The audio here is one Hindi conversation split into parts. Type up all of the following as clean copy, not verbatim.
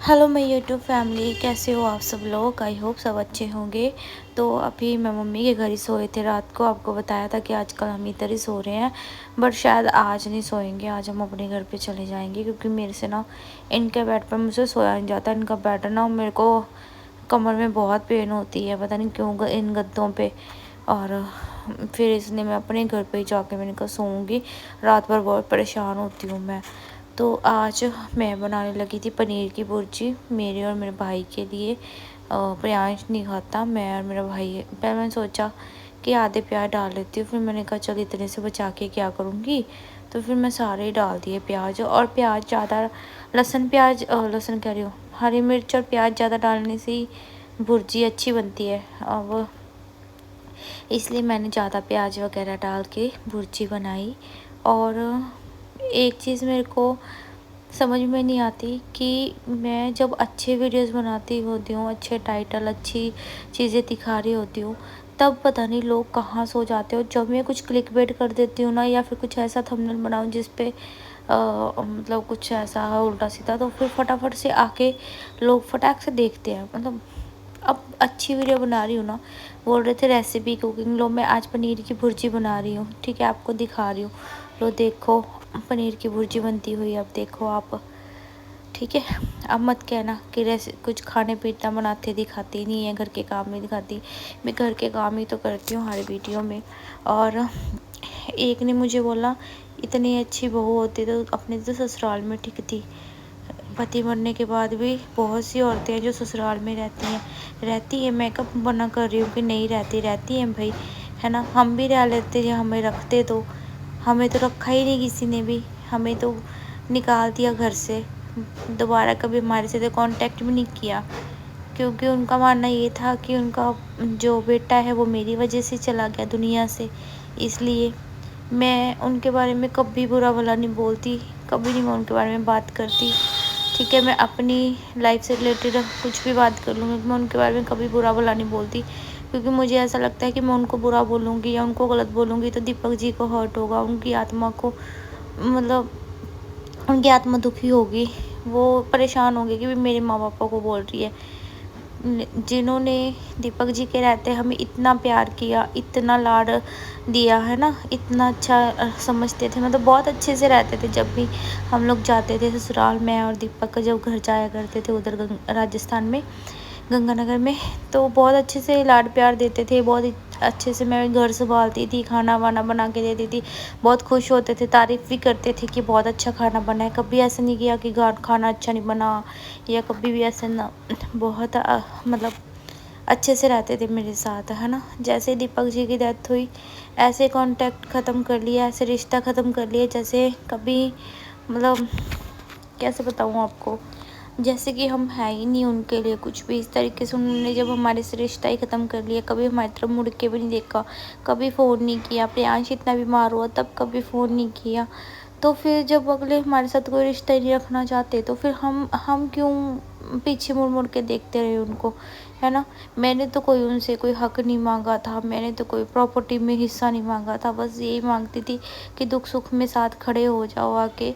हेलो मैं यूट्यूब फैमिली, कैसे हो आप सब लोग। आई होप सब अच्छे होंगे। तो अभी मैं मम्मी के घर ही सोए थे रात को। आपको बताया था कि आजकल हम इधर ही सो रहे हैं, बट शायद आज नहीं सोएंगे। आज हम अपने घर पे चले जाएंगे क्योंकि मेरे से ना इनके बेड पर मुझसे सोया नहीं जाता। इनका बेड ना मेरे को कमर में बहुत पेन होती है, पता नहीं क्यों इन गद्दों पे। और फिर इसलिए मैं अपने घर पे ही जाके मैंने कहा सोऊंगी। रात भर बहुत परेशान होती हूँ मैं। तो आज मैं बनाने लगी थी पनीर की भुर्जी मेरे और मेरे भाई के लिए। प्रियांश नहीं खाता, मैं और मेरा भाई। पहले मैंने सोचा कि आधे प्याज डाल लेती हूँ, फिर मैंने कहा चल इतने से बचा के क्या करूँगी। तो फिर मैं सारे ही डाल दिए प्याज। और प्याज ज़्यादा, लहसुन कह रही हूँ, हरी मिर्च और प्याज ज़्यादा डालने से ही भुर्जी अच्छी बनती है। अब इसलिए मैंने ज़्यादा प्याज वगैरह डाल के भुर्जी बनाई। और एक चीज़ मेरे को समझ में नहीं आती कि मैं जब अच्छे वीडियोस बनाती होती हूँ, अच्छे टाइटल, अच्छी चीज़ें दिखा रही होती हूँ, तब पता नहीं लोग कहाँ सो जाते हो। जब मैं कुछ क्लिक बेट कर देती हूँ ना, या फिर कुछ ऐसा थंबनेल बनाऊँ जिस पे मतलब कुछ ऐसा उल्टा सीधा, तो फिर फटाफट से आके लोग फटाक से देखते हैं। मतलब अब अच्छी वीडियो बना रही हूँ ना, बोल रहे थे रेसिपी कुकिंग, लो मैं आज पनीर की भुर्जी बना रही हूँ, ठीक है आपको दिखा रही हूँ। लो देखो पनीर की भुर्जी बनती हुई, अब देखो आप, ठीक है। अब मत कहना कि कुछ खाने पीना बनाते दिखाती नहीं है, घर के काम नहीं दिखाती। मैं घर के काम ही तो करती हूँ हर वीडियो में। और एक ने मुझे बोला इतनी अच्छी बहू होती तो अपने तो ससुराल में ठीक थी। पति मरने के बाद भी बहुत सी औरतें हैं जो ससुराल में रहती हैं। मैं कब मना कर रही हूँ कि नहीं रहती हैं भाई, है ना। हम भी रह लेते हैं, हमें रखते तो, हमें तो रखा ही नहीं किसी ने भी, हमें तो निकाल दिया घर से। दोबारा कभी हमारे से तो कांटेक्ट भी नहीं किया, क्योंकि उनका मानना ये था कि उनका जो बेटा है वो मेरी वजह से चला गया दुनिया से। इसलिए मैं उनके बारे में कभी बुरा भला नहीं बोलती, कभी नहीं मैं उनके बारे में बात करती, ठीक है। मैं अपनी लाइफ से रिलेटेड कुछ भी बात कर लूँगी, मैं उनके बारे में कभी बुरा भला नहीं बोलती। क्योंकि मुझे ऐसा लगता है कि मैं उनको बुरा बोलूँगी या उनको गलत बोलूँगी तो दीपक जी को हर्ट होगा, उनकी आत्मा को, मतलब उनकी आत्मा दुखी होगी। वो परेशान होंगे कि मेरे माँ पापा को बोल रही है, जिन्होंने दीपक जी के रहते हमें इतना प्यार किया, इतना लाड दिया, है ना, इतना अच्छा समझते थे। मतलब बहुत अच्छे से रहते थे। जब भी हम लोग जाते थे ससुराल, मैं और दीपक जब घर जाया करते थे उधर राजस्थान में, गंगानगर में, तो बहुत अच्छे से लाड प्यार देते थे। बहुत अच्छे से मैं घर संभालती थी, खाना वाना बना के देती थी। बहुत खुश होते थे, तारीफ़ भी करते थे कि बहुत अच्छा खाना बना है। कभी ऐसा नहीं किया कि खाना अच्छा नहीं बना, या कभी भी ऐसा ना। बहुत मतलब अच्छे से रहते थे मेरे साथ, है ना। जैसे दीपक जी की डेथ हुई, ऐसे कांटेक्ट ख़त्म कर लिया, ऐसे रिश्ता ख़त्म कर लिया जैसे कभी, मतलब कैसे बताऊँ आपको, जैसे कि हम है ही नहीं उनके लिए कुछ भी। इस तरीके से उन्होंने जब हमारे से रिश्ता ही ख़त्म कर लिया, कभी हमारी तरफ मुड़ के भी नहीं देखा, कभी फ़ोन नहीं किया। प्रियांश इतना बीमार हुआ तब कभी फ़ोन नहीं किया। तो फिर जब अगले हमारे साथ कोई रिश्ता ही नहीं रखना चाहते, तो फिर हम क्यों पीछे मुड़ मुड़ के देखते रहे उनको, है ना। मैंने तो कोई उनसे कोई हक नहीं मांगा था, मैंने तो कोई प्रॉपर्टी में हिस्सा नहीं मांगा था। बस यही मांगती थी कि दुख सुख में साथ खड़े हो जाओ आके।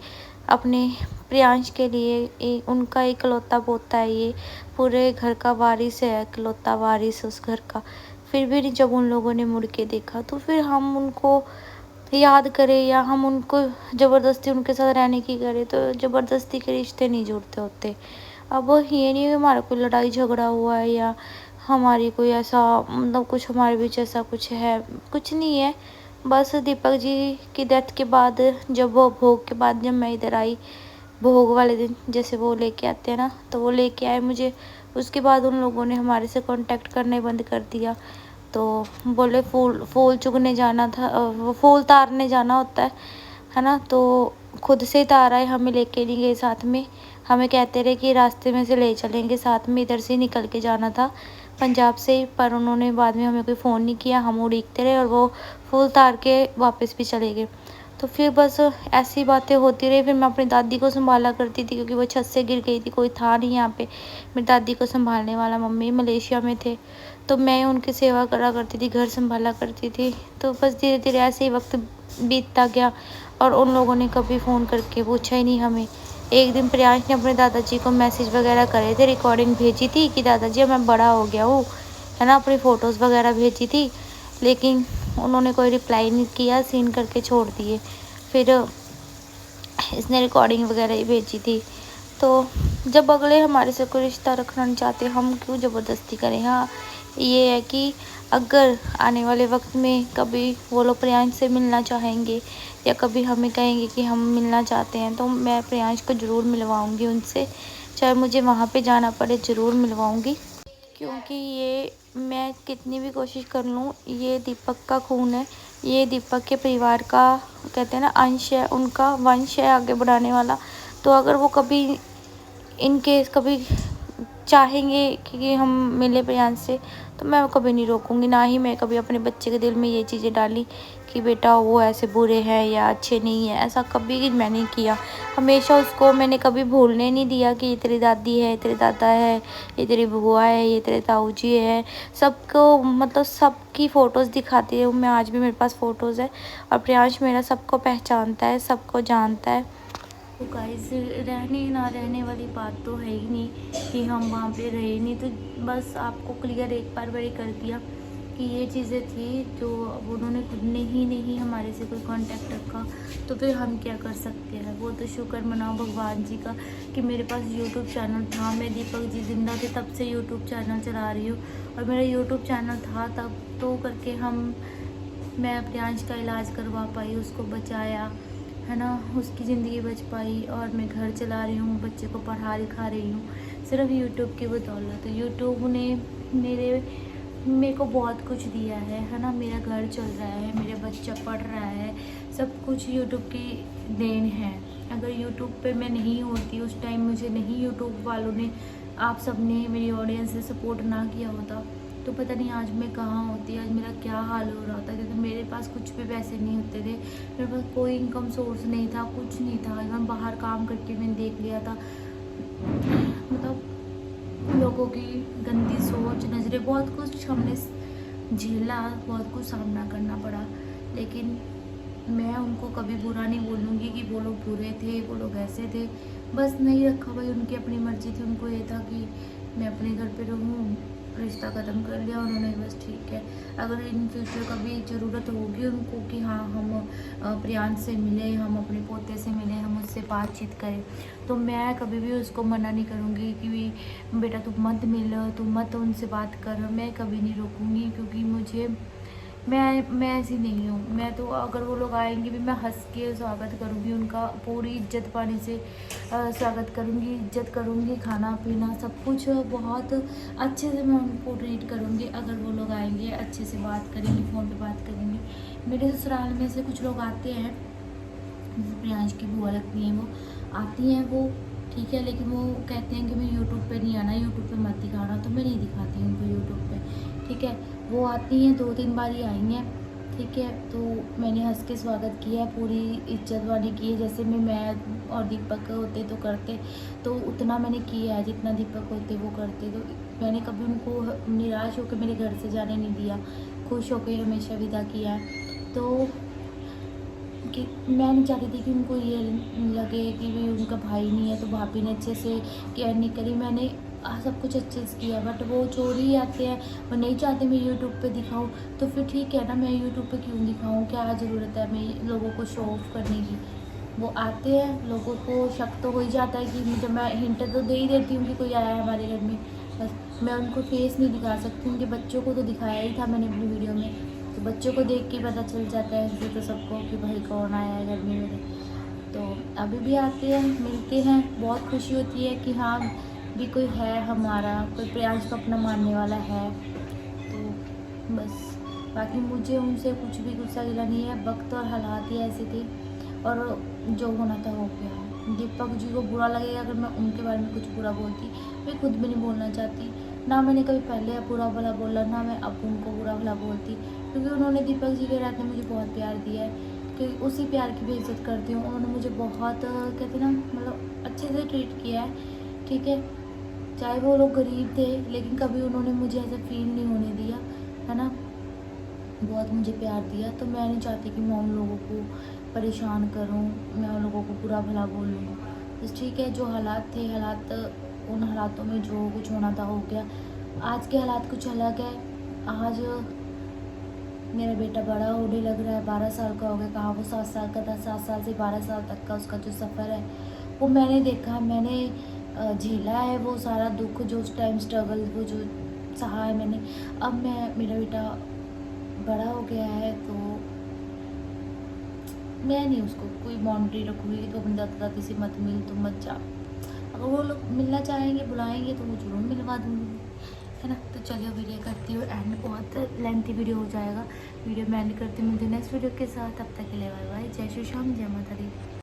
अपने प्रियांश के लिए उनका इकलौता पोता है, ये पूरे घर का वारिस है, इकलौता वारिस उस घर का। फिर भी जब उन लोगों ने मुड़ के देखा, तो फिर हम उनको याद करें या हम उनको ज़बरदस्ती उनके साथ रहने की करें, तो ज़बरदस्ती के रिश्ते नहीं जुड़ते होते। अब ये नहीं है हमारा कोई लड़ाई झगड़ा हुआ है या हमारी कोई ऐसा, मतलब कुछ हमारे बीच ऐसा कुछ है, कुछ नहीं है। बस दीपक जी की डेथ के बाद, जब वो भोग के बाद जब मैं इधर आई, भोग वाले दिन जैसे वो लेके आते हैं ना, तो वो लेके आए मुझे। उसके बाद उन लोगों ने हमारे से कांटेक्ट करना ही बंद कर दिया। तो बोले फूल फूल चुगने जाना था, वो फूल तारने जाना होता है ना। तो खुद से ही तारा है, हमें लेके नहीं गए साथ में। हमें कहते रहे कि रास्ते में से ले चलेंगे साथ में, इधर से निकल के जाना था पंजाब से ही, पर उन्होंने बाद में हमें कोई फ़ोन नहीं किया। हम उड़ीकते रहे और वो फूल तार के वापस भी चले गए। तो फिर बस ऐसी बातें होती रही। फिर मैं अपनी दादी को संभाला करती थी क्योंकि वो छत से गिर गई थी, कोई था नहीं यहाँ पे मेरी दादी को संभालने वाला। मम्मी मलेशिया में थे, तो मैं उनकी सेवा करा करती थी, घर संभाला करती थी। तो बस धीरे धीरे ऐसे ही वक्त बीतता गया, और उन लोगों ने कभी फ़ोन करके पूछा ही नहीं हमें एक दिन प्रियांश ने अपने दादाजी को मैसेज वगैरह करे थे, रिकॉर्डिंग भेजी थी कि दादाजी मैं बड़ा हो गया हूँ, है ना, अपनी फ़ोटोज़ वगैरह भेजी थी, लेकिन उन्होंने कोई रिप्लाई नहीं किया, सीन करके छोड़ दिए। फिर इसने रिकॉर्डिंग वगैरह ही भेजी थी। तो जब अगले हमारे से कोई रिश्ता रखना नहीं चाहते, हम क्यों ज़बरदस्ती करें। हाँ, ये है कि अगर आने वाले वक्त में कभी वो लोग प्रियांश से मिलना चाहेंगे या कभी हमें कहेंगे कि हम मिलना चाहते हैं, तो मैं प्रियांश को ज़रूर मिलवाऊंगी उनसे, चाहे मुझे वहाँ पे जाना पड़े, ज़रूर मिलवाऊंगी। क्योंकि ये मैं कितनी भी कोशिश कर लूँ, ये दीपक का खून है, ये दीपक के परिवार का कहते हैं ना अंश है, उनका वंश है आगे बढ़ाने वाला। तो अगर वो कभी इन केस कभी चाहेंगे कि हम मिले प्रियांश से, तो मैं कभी नहीं रोकूंगी। ना ही मैं कभी अपने बच्चे के दिल में ये चीज़ें डाली कि बेटा वो ऐसे बुरे हैं या अच्छे नहीं है, ऐसा कभी मैंने नहीं किया। हमेशा उसको मैंने कभी भूलने नहीं दिया कि ये तेरी दादी है, तेरे दादा है, ये तेरी बुआ है, ये तेरे ताऊ जी है। सबको मतलब सबकी फ़ोटोज़ दिखाती हूँ मैं, आज भी मेरे पास फ़ोटोज़ है। और प्रियांश मेरा सबको पहचानता है, सबको जानता है। तो गाइस, रहने ना रहने वाली बात तो है ही नहीं कि हम वहाँ पे रहे नहीं, तो बस आपको क्लियर एक बार वही कर दिया कि ये चीज़ें थी जो उन्होंने खुद ने ही नहीं हमारे से कोई कांटेक्ट रखा, तो फिर हम क्या कर सकते हैं। वो तो शुक्र मनाओ भगवान जी का कि मेरे पास यूट्यूब चैनल था, मैं दीपक जी जिंदा थे तब से यूट्यूब चैनल चला रही हूँ, और मेरा यूट्यूब चैनल था तब तो करके मैं प्रियांश का इलाज करवा पाई, उसको बचाया, है ना, उसकी ज़िंदगी बच पाई, और मैं घर चला रही हूँ, बच्चे को पढ़ा लिखा रही हूँ सिर्फ यूट्यूब की बदौलत। तो यूट्यूब ने मेरे को बहुत कुछ दिया है ना, मेरा घर चल रहा है, मेरा बच्चा पढ़ रहा है, सब कुछ यूट्यूब की देन है। अगर यूट्यूब पे मैं नहीं होती उस टाइम, मुझे नहीं यूट्यूब वालों ने, आप सब ने, मेरी ऑडियंस ने सपोर्ट ना किया होता, तो पता नहीं आज मैं कहाँ होती, आज मेरा क्या हाल हो रहा होता। क्योंकि मेरे पास कुछ भी पैसे नहीं होते थे, मेरे पास कोई इनकम सोर्स नहीं था, कुछ नहीं था। मैं बाहर काम करके मैंने देख लिया था, मतलब लोगों की गंदी सोच, नज़रें, बहुत कुछ हमने झेला, बहुत कुछ सामना करना पड़ा। लेकिन मैं उनको कभी बुरा नहीं बोलूँगी कि वो लोग बुरे थे, वो लोग ऐसे थे, बस नहीं रखा भाई, उनकी अपनी मर्ज़ी थी। उनको ये था कि मैं अपने घर पे रहूँ, रिश्ता ख़त्म कर लिया उन्होंने, बस ठीक है। अगर इन फ्यूचर कभी ज़रूरत होगी उनको कि हाँ हम प्रियांश से मिले, हम अपने पोते से मिले, हम उससे बातचीत करें, तो मैं कभी भी उसको मना नहीं करूँगी कि बेटा तुम मत मिल, तुम मत उनसे बात कर, मैं कभी नहीं रोकूँगी। क्योंकि मुझे मैं ऐसी नहीं हूँ। मैं तो अगर वो लोग आएंगे भी, मैं हंस के स्वागत करूँगी उनका, पूरी इज्जत पानी से स्वागत करूँगी, इज्जत करूँगी, खाना पीना सब कुछ बहुत अच्छे से मैं उनको ट्रीट करूँगी। अगर वो लोग आएंगे, अच्छे से बात करेंगे, फ़ोन पे बात करेंगे। मेरे ससुराल में से कुछ लोग आते हैं, प्रियांश की बुआ लगती हैं, वो आती हैं, वो ठीक है, लेकिन वो कहते हैं कि मैं यूट्यूब पे नहीं आना, यूट्यूब पे मत दिखाना, तो मैं नहीं दिखाती उनको यूट्यूब पे, ठीक है। वो आती हैं, 2-3 बार ही आई हैं, ठीक है, तो मैंने हंस के स्वागत किया है, पूरी इज्जत वाली की है, जैसे मैं और दीपक होते तो करते, तो उतना मैंने किया है जितना दीपक होते वो करते। तो मैंने कभी उनको निराश होकर मेरे घर से जाने नहीं दिया, खुश होकर हमेशा विदा किया है। तो कि मैं नहीं चाहती थी कि उनको ये लगे कि भाई उनका भाई नहीं है, तो भाभी ने अच्छे से केयर नहीं करी। मैंने सब कुछ अच्छे से किया, बट वो चोरी ही आते हैं, वो नहीं चाहते मैं यूट्यूब पे दिखाऊं, तो फिर ठीक है ना, मैं यूट्यूब पे क्यों दिखाऊं, क्या ज़रूरत है मैं लोगों को शो ऑफ करने की। वो आते हैं, लोगों को शक तो हो ही जाता है कि मुझे, मैं हिंट तो दे ही देती हूँ कि कोई आया है हमारे घर में, बस मैं उनको फेस नहीं दिखा सकती। उनके बच्चों को तो दिखाया ही था मैंने अपनी वीडियो में, तो बच्चों को देख के पता चल जाता है इससे तो सबको कि भाई कौन आया है घर में मेरे। तो अभी भी आते हैं, मिलते हैं, बहुत खुशी होती है कि हाँ भी कोई है हमारा, कोई प्रियांश को अपना मानने वाला है। तो बस बाकी मुझे उनसे कुछ भी गुस्सा गिला नहीं है, वक्त और हालात ही ऐसे थे, और जो होना था हो गया। दीपक जी को बुरा लगेगा अगर मैं उनके बारे में कुछ बुरा बोलती, मैं खुद भी नहीं बोलना चाहती, ना मैंने कभी पहले बुरा भला बोला, ना मैं अब उनको बुरा भला बोलती, क्योंकि उन्होंने दीपक जी के रहते मुझे बहुत प्यार दिया है, कि उसी प्यार की भी इज्जत करती हूँ। उन्होंने मुझे बहुत कहते ना, मतलब अच्छे से ट्रीट किया है, ठीक है, चाहे वो लोग गरीब थे, लेकिन कभी उन्होंने मुझे ऐसा फील नहीं होने दिया, है ना, बहुत मुझे प्यार दिया। तो मैं नहीं चाहती कि मैं उन लोगों को परेशान करूं, मैं उन लोगों को बुरा भला बोलूं, बस ठीक है, जो हालात थे, हालात उन हालातों में जो कुछ होना था हो गया। आज के हालात कुछ अलग है। आज मेरा बेटा बड़ा होने लग रहा है, 12 साल का हो गया। कहाँ वो 7 साल का था, 7 साल से 12 साल तक का उसका जो सफ़र है वो मैंने देखा, मैंने झेला है वो सारा दुख, जो उस टाइम स्ट्रगल वो जो सहा है मैंने। अब मेरा बेटा बड़ा हो गया है तो मैं नहीं उसको कोई बाउंड्री रखूँगी कि तो अपनी दादा दादी से मत मिल, तुम मत जा। अगर वो लोग मिलना चाहेंगे, बुलाएंगे तो वो ज़रूर मिलवा दूँगी, है ना। तो चलिए वीडियो करती हूँ एंड, बहुत लेंथी वीडियो हो जाएगा। वीडियो मैं एंड करती हूँ, मुझे नेक्स्ट वीडियो के साथ। तब तक के लिए बाय बाय, जय श्री श्याम, जय माता दी।